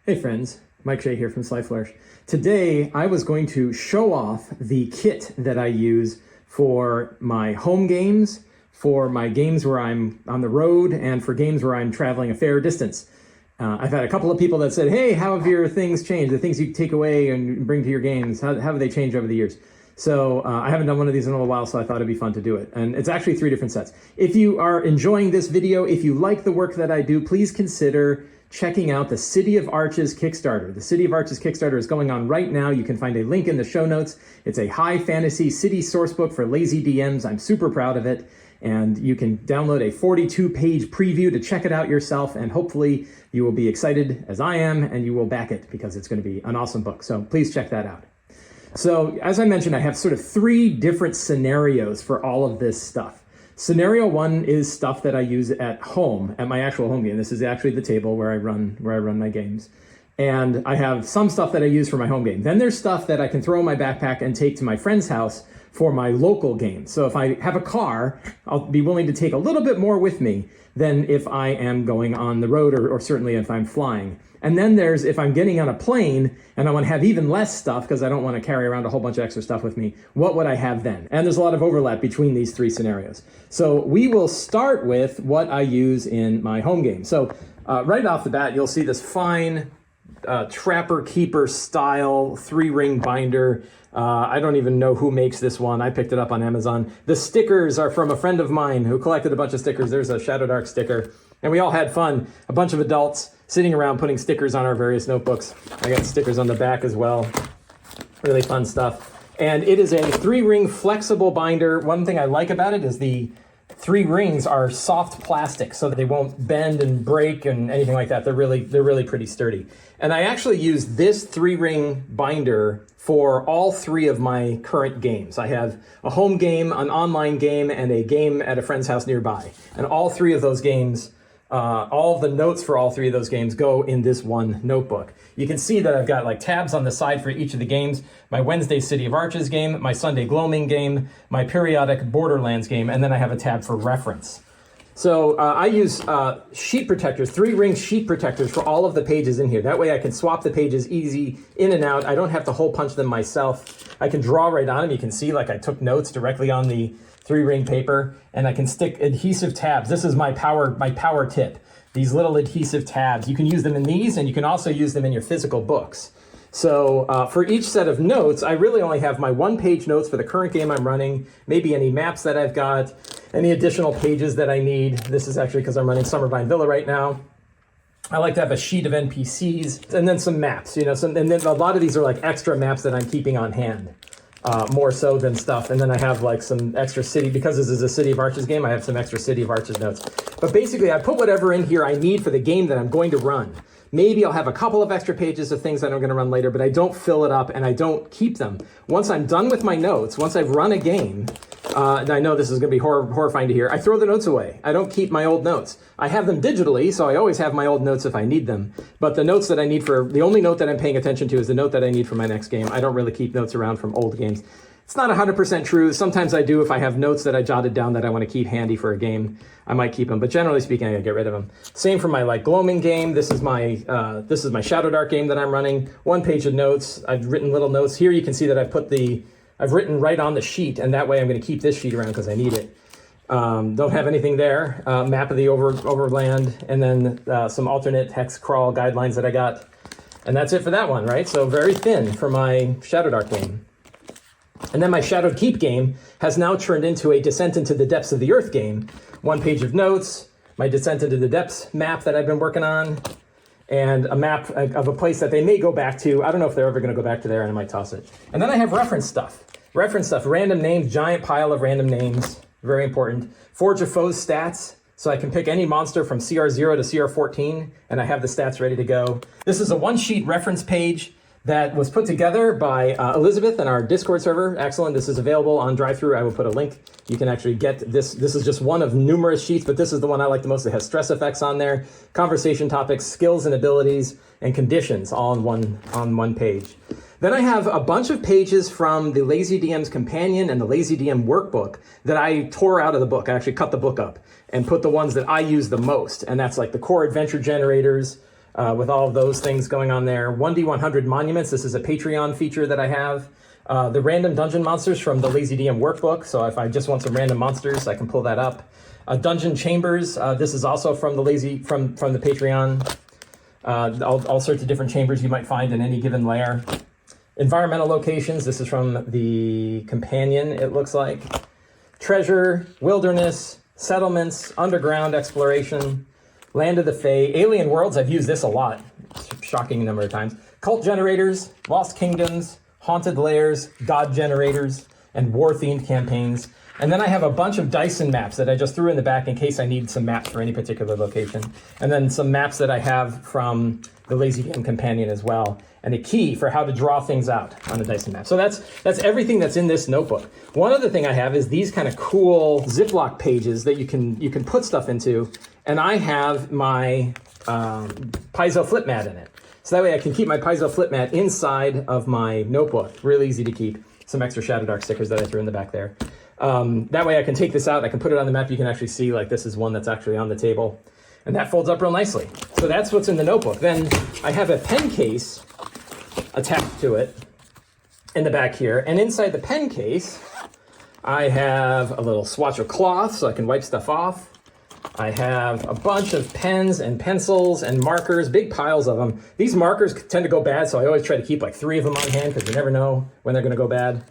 Hey friends, Mike Shea here from Sly Flourish. Today I was going to show off the kit that I use for my home games, for my games where I'm on the road, and for games where I'm traveling a fair distance. I've had a couple of people that said, hey, how have your things changed? The things you take away and bring to your games, how have they changed over the years? So I haven't done one of these in a little while, so I thought it'd be fun to do it. And it's actually 3 different sets. If you are enjoying this video, if you like the work that I do, please consider checking out the City of Arches Kickstarter. The City of Arches Kickstarter is going on right now. You can find a link in the show notes. It's a high fantasy city sourcebook for lazy DMs. I'm super proud of it. And you can download a 42-page preview to check it out yourself. And hopefully you will be excited as I am, and you will back it because it's going to be an awesome book. So please check that out. So as I mentioned, I have sort of 3 different scenarios for all of this stuff. Scenario 1 is stuff that I use at home, at my actual home game. This is actually the table where I run my games. And I have some stuff that I use for my home game. Then there's stuff that I can throw in my backpack and take to my friend's house for my local game. So if I have a car, I'll be willing to take a little bit more with me than if I am going on the road or certainly if I'm flying. And then there's if I'm getting on a plane and I want to have even less stuff because I don't want to carry around a whole bunch of extra stuff with me, what would I have then? And there's a lot of overlap between these 3 scenarios. So we will start with what I use in my home game. So right off the bat, you'll see this fine Trapper Keeper style 3-ring binder. I don't even know who makes this one. I picked it up on Amazon. The stickers are from a friend of mine who collected a bunch of stickers. There's a Shadow Dark sticker. And we all had fun. A bunch of adults sitting around putting stickers on our various notebooks. I got stickers on the back as well. Really fun stuff. And it is a 3-ring flexible binder. One thing I like about it is the 3 rings are soft plastic so that they won't bend and break and anything like that. They're really pretty sturdy. And I actually use this 3-ring binder for all 3 of my current games. I have a home game, an online game, and a game at a friend's house nearby. And all 3 of those games, all of the notes for all 3 of those games go in this one notebook. You can see that I've got like tabs on the side for each of the games. My Wednesday City of Arches game, my Sunday Gloaming game, my periodic Borderlands game, and then I have a tab for reference. So I use sheet protectors, 3-ring sheet protectors for all of the pages in here. That way I can swap the pages easy in and out. I don't have to hole punch them myself. I can draw right on them. You can see like I took notes directly on the 3-ring paper, and I can stick adhesive tabs. This is my power tip. These little adhesive tabs. You can use them in these, and you can also use them in your physical books. So for each set of notes, I really only have my 1-page notes for the current game I'm running, maybe any maps that I've got, any additional pages that I need. This is actually because I'm running Summervine Villa right now. I like to have a sheet of NPCs and then some maps, and then a lot of these are like extra maps that I'm keeping on hand. More so than stuff. And then I have like some extra city, because this is a City of Arches game, I have some extra City of Arches notes. But basically I put whatever in here I need for the game that I'm going to run. Maybe I'll have a couple of extra pages of things that I'm going to run later, but I don't fill it up and I don't keep them. Once I'm done with my notes, once I've run a game, and I know this is going to be horrifying to hear, I throw the notes away. I don't keep my old notes. I have them digitally, so I always have my old notes if I need them. But the notes that I need the only note that I'm paying attention to is the note that I need for my next game. I don't really keep notes around from old games. It's not 100% true. Sometimes I do. If I have notes that I jotted down that I want to keep handy for a game, I might keep them. But generally speaking, I gotta get rid of them. Same for my Gloaming game. This is my Shadow Dark game that I'm running. 1 page of notes. I've written little notes here. You can see that I've written right on the sheet, and that way I'm going to keep this sheet around because I need it. Don't have anything there. Map of the overland, and then some alternate hex crawl guidelines that I got. And that's it for that one, right? So very thin for my Shadow Dark game. And then my Shadowed Keep game has now turned into a Descent into the Depths of the Earth game. 1 page of notes, my Descent into the Depths map that I've been working on, and a map of a place that they may go back to. I don't know if they're ever going to go back to there, and I might toss it. And then I have reference stuff. Random names, giant pile of random names, very important. Forge of Foes stats, so I can pick any monster from CR0 to CR14, and I have the stats ready to go. This is a 1-sheet reference page that was put together by Elizabeth in our Discord server. Excellent. This is available on drive-thru. I will put a link. You can actually get this. This is just one of numerous sheets, but this is the one I like the most. It has stress effects on there, conversation topics, skills and abilities, and conditions all on one page. Then I have a bunch of pages from the Lazy DM's Companion and the Lazy DM Workbook that I tore out of the book. I actually cut the book up and put the ones that I use the most. And that's like the core adventure generators, with all of those things going on there. 1D100 Monuments. This is a Patreon feature that I have. The random dungeon monsters from the Lazy DM workbook. So if I just want some random monsters, I can pull that up. Dungeon Chambers. This is also from the from the Patreon. All sorts of different chambers you might find in any given layer. Environmental locations. This is from the companion, it looks like. Treasure, wilderness, settlements, underground exploration, land of the Fae, alien worlds. I've used this a lot, shocking number of times. Cult generators, lost kingdoms, haunted lairs, god generators, and war-themed campaigns. And then I have a bunch of Dyson maps that I just threw in the back in case I need some maps for any particular location. And then some maps that I have from the Lazy DM companion as well. And a key for how to draw things out on a Dyson map. So that's everything that's in this notebook. One other thing I have is these kind of cool Ziploc pages that you can put stuff into. And I have my Paizo flip mat in it. So that way I can keep my Paizo flip mat inside of my notebook. Really easy to keep. Some extra Shadow Dark stickers that I threw in the back there. That way I can take this out, I can put it on the map. You can actually see, like, this is one that's actually on the table. And that folds up real nicely. So that's what's in the notebook. Then I have a pen case attached to it in the back here. And inside the pen case, I have a little swatch of cloth so I can wipe stuff off. I have a bunch of pens and pencils and markers, big piles of them. These markers tend to go bad, so I always try to keep like 3 of them on hand because you never know when they're going to go bad.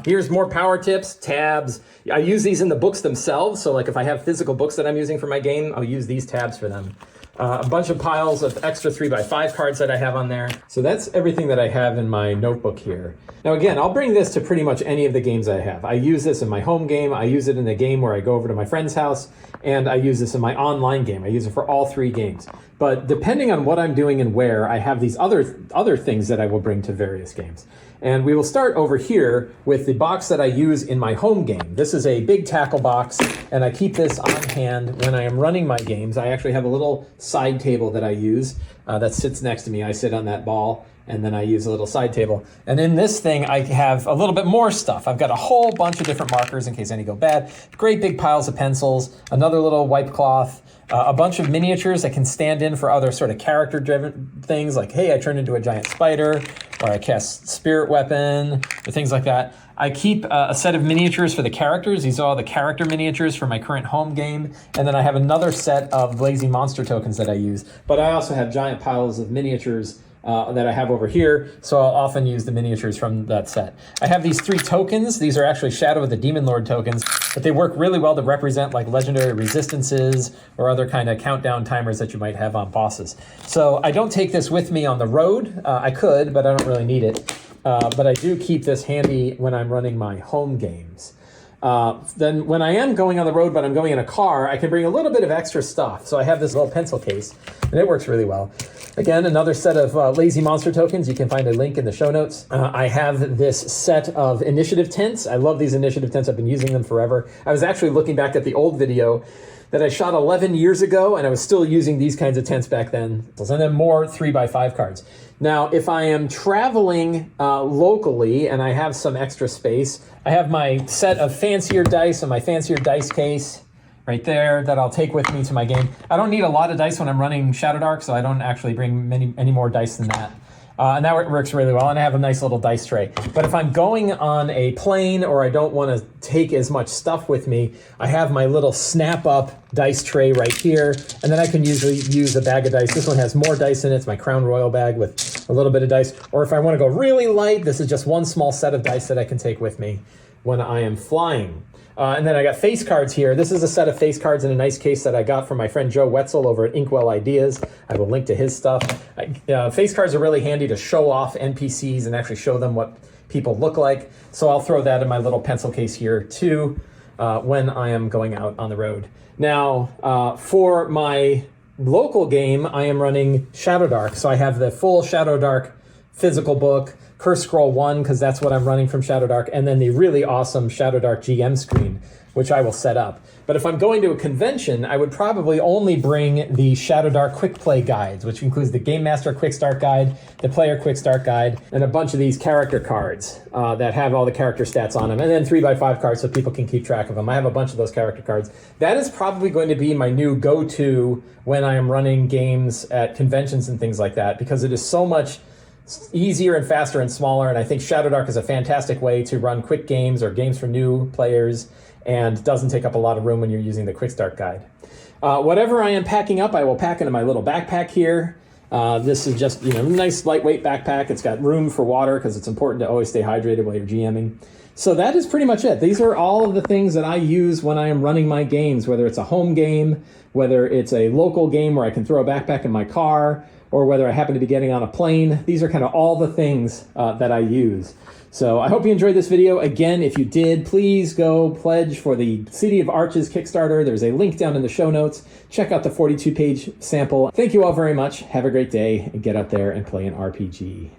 Here's more power tips, tabs. I use these in the books themselves, so like if I have physical books that I'm using for my game, I'll use these tabs for them. A bunch of piles of extra 3x5 cards that I have on there. So that's everything that I have in my notebook here. Now again, I'll bring this to pretty much any of the games I have. I use this in my home game, I use it in the game where I go over to my friend's house, and I use this in my online game. I use it for all 3 games. But depending on what I'm doing and where, I have these other things that I will bring to various games. And we will start over here with the box that I use in my home game. This is a big tackle box, and I keep this on hand when I am running my games. I actually have a little side table that I use that sits next to me. I sit on that ball, and then I use a little side table. And in this thing, I have a little bit more stuff. I've got a whole bunch of different markers in case any go bad, great big piles of pencils, another little wipe cloth, a bunch of miniatures that can stand in for other sort of character-driven things, like, hey, I turned into a giant spider, or I cast spirit weapon, or things like that. I keep a set of miniatures for the characters. These are all the character miniatures for my current home game. And then I have another set of lazy monster tokens that I use. But I also have giant piles of miniatures that I have over here, so I'll often use the miniatures from that set. I have these 3 tokens. These are actually Shadow of the Demon Lord tokens, but they work really well to represent like legendary resistances or other kind of countdown timers that you might have on bosses. So I don't take this with me on the road. I could, but I don't really need it. But I do keep this handy when I'm running my home games. Then when I am going on the road, but I'm going in a car, I can bring a little bit of extra stuff. So I have this little pencil case, and it works really well. Again, another set of lazy monster tokens. You can find a link in the show notes. I have this set of initiative tents. I love these initiative tents. I've been using them forever. I was actually looking back at the old video that I shot 11 years ago, and I was still using these kinds of tents back then. And then more 3x5 cards. Now, if I am traveling locally and I have some extra space, I have my set of fancier dice and my fancier dice case right there that I'll take with me to my game. I don't need a lot of dice when I'm running Shadow Dark, so I don't actually bring any more dice than that. And that works really well, and I have a nice little dice tray. But if I'm going on a plane or I don't want to take as much stuff with me, I have my little snap-up dice tray right here, and then I can usually use a bag of dice. This one has more dice in it. It's my Crown Royal bag with a little bit of dice. Or if I want to go really light, this is just one small set of dice that I can take with me when I am flying. And then I got face cards here. This is a set of face cards in a nice case that I got from my friend Joe Wetzel over at Inkwell Ideas. I will link to his stuff. Face cards are really handy to show off NPCs and actually show them what people look like. So I'll throw that in my little pencil case here too when I am going out on the road. Now, for my local game, I am running Shadow Dark. So I have the full Shadow Dark physical book, Curse Scroll 1, because that's what I'm running from Shadow Dark, and then the really awesome Shadow Dark GM screen which I will set up. But if I'm going to a convention, I would probably only bring the Shadow Dark Quick Play guides, which includes the Game Master Quick Start Guide, the Player Quick Start Guide, and a bunch of these character cards that have all the character stats on them, and then 3x5 cards so people can keep track of them. I have a bunch of those character cards. That is probably going to be my new go-to when I am running games at conventions and things like that, because it is so much easier and faster and smaller, and I think Shadow Dark is a fantastic way to run quick games or games for new players, and doesn't take up a lot of room when you're using the Quick Start Guide. Whatever I am packing up, I will pack into my little backpack here. This is just, nice lightweight backpack. It's got room for water because it's important to always stay hydrated while you're GMing. So that is pretty much it. These are all of the things that I use when I am running my games, whether it's a home game, whether it's a local game where I can throw a backpack in my car, or whether I happen to be getting on a plane. These are kind of all the things that I use. So I hope you enjoyed this video. Again, if you did, please go pledge for the City of Arches Kickstarter. There's a link down in the show notes. Check out the 42-page sample. Thank you all very much. Have a great day, and get out there and play an RPG.